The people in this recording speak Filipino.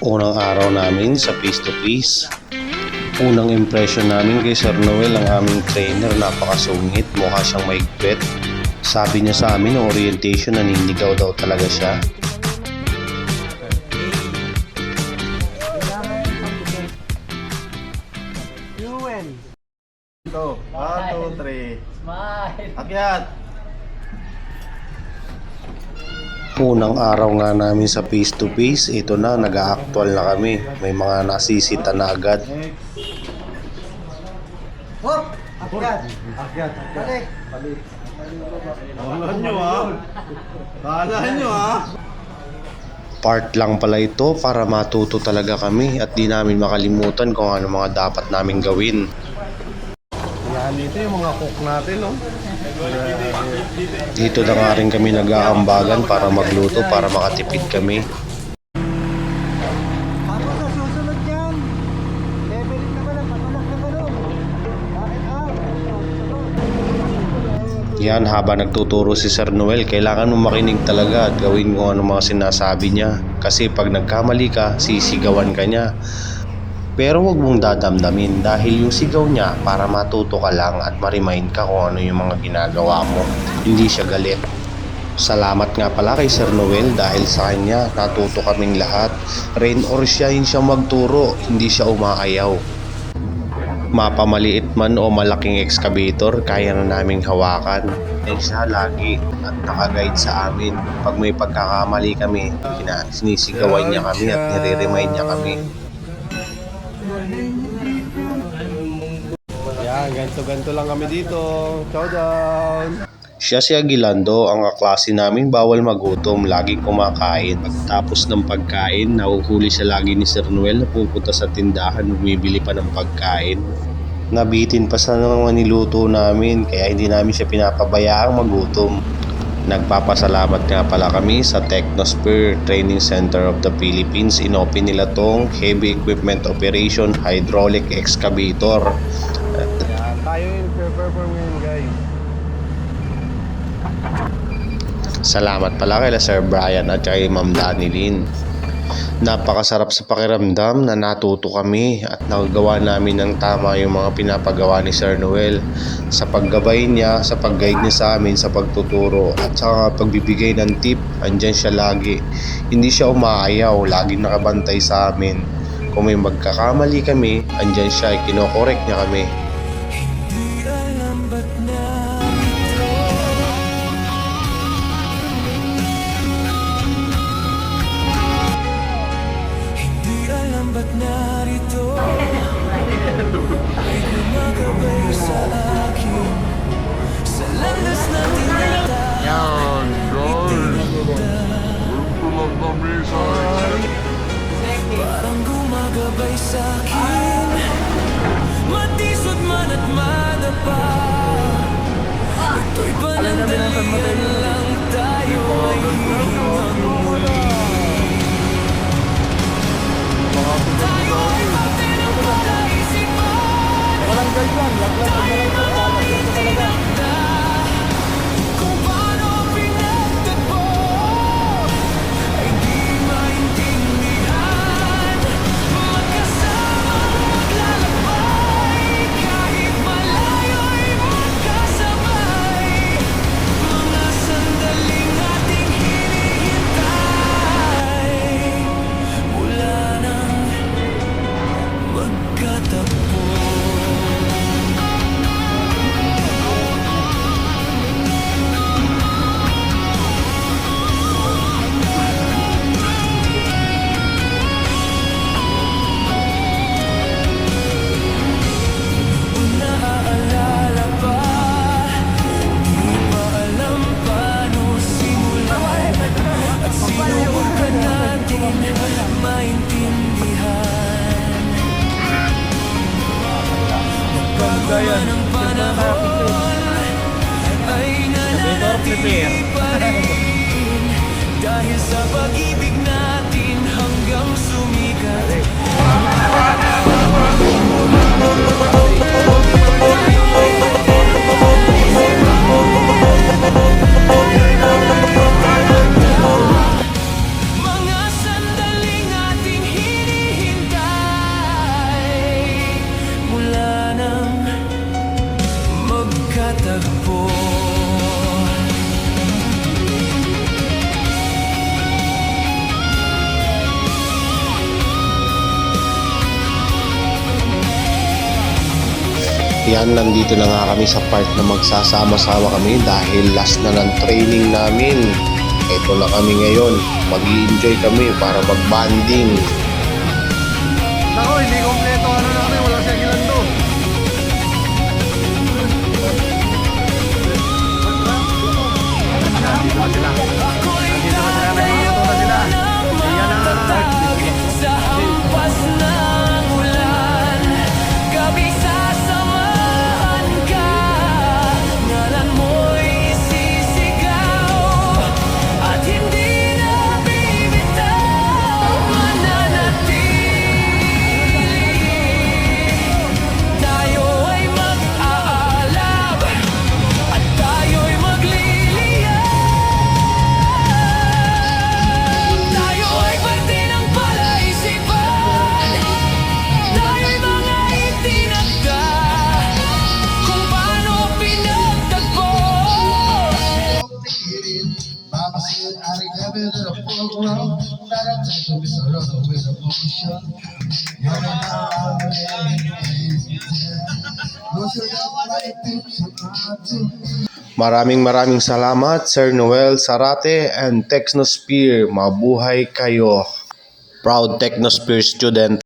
Unang araw namin sa face to face. Unang impression namin kay Sir Noel, ang aming trainer, napakasungit, mukha siyang maigpit. Sabi niya sa amin ng orientation, naninigaw daw talaga siya. Ito, 1, 2, 3. Smile! Akyat! Unang araw nga namin sa face to face, ito na, nag-a-actual na kami. May mga nasisita na agad. Hop! Akyat! Akyat! Balik! Balik! Kala nyo ha! Kala nyo ha! Part lang pala ito para matuto talaga kami at di namin makalimutan kung ano mga dapat namin gawin. Yan, dito yung mga cook natin, no? Dito na nga rin kami nag-aambagan para magluto, para makatipid kami. Ako sa susunod yan! Leveling na pala, patulak na pala! Bakit Yan, habang nagtuturo si Sir Noel, kailangan mo makinig talaga at gawin kung ano mga sinasabi niya. Kasi pag nagkamali ka, sisigawan ka niya. Pero huwag mong dadamdamin dahil yung sigaw niya para matuto ka lang at ma-remind ka kung ano yung mga ginagawa mo. Hindi siya galit. Salamat nga pala kay Sir Noel dahil sa kanya natuto kaming lahat. Rain or shine siya magturo, hindi siya umaayaw. Mapamaliit man o malaking excavator, kaya na naming hawakan. Eh siya lagi at nakaguide sa amin. Pag may pagkakamali kami, sinisigawan niya kami at nire-remind niya kami. Yan, ganto-ganto lang kami dito. Chow down! Siya si Aguilando, ang kaklase namin bawal magutom, laging kumakain. Pagtapos ng pagkain, nahuhuli siya lagi ni Sir Noel na pupunta sa tindahan, bumibili pa ng pagkain. Nabitin pa sa mga niluto namin, kaya hindi namin siya pinapabayaang magutom. Nagpapasalamat nga pala kami sa Technosphere Training Center of the Philippines. Inopen nila tong Heavy Equipment Operation Hydraulic Excavator. Yan, tayo yung perform ngayon, guys. Salamat pala kay Sir Brian at kay Ma'am Danilyn. Napakasarap sa pakiramdam na natuto kami at nagagawa namin ng tama yung mga pinapagawa ni Sir Noel. Sa paggabay niya, sa pag-guide niya sa amin, sa pagtuturo at sa pagbibigay ng tip, andyan siya lagi. Hindi siya umaayaw, laging nakabantay sa amin. Kung may magkakamali kami, andyan siya, kinokorek niya kami. Ba't narito ay gumagabay sa akin sa landas na tinatahak. Yan, guys. Tulog kami sa Parang gumagabay sa akin, matisod man at madapa. Ito'y panandalian lang, tayo ay hihimang muli. Tayo ay parte ng palaisipan. Walang ganyan, laglag na lang ito. Kung paano pinagtagpo ay di maintindihan. Magkasama maglalakbay, kahit malayo'y magkasabay. Mga sandaling ating hinihintay, mula nang magkatagpo. Naaalala pa, di pa alam paano simulan, at sinubukan natin maintindihan. Nagpagawa ng panahon ay nananatili pa rin, dahil sa pag-ibig natin hanggang sumikat. Mga sandaling ating Yan, nandito na nga kami sa part na magsasama-sama kami dahil last na ng training namin. Ito na kami ngayon. Mag-i-enjoy kami para mag-banding. Nako, hindi kompleto ano namin, wala sa Gilando. Nandito na sila. Sa hampas ng ulan, gabi sasamahan ka. Ngalan mo'y sisigaw at hindi na bibitaw. Mananatili, tayo ay mag-aalab at tayo'y magliliyab. Tayo ay parte ng palaisipan. Tayo'y mga itinagda kung paano pinagtagpo. Mama said I didn't have it in a full grown. That I take to miss a rubber with a motion. You're not Maraming salamat Sir Noel Sarate and Technosphere. Mabuhay kayo. Proud Technosphere student.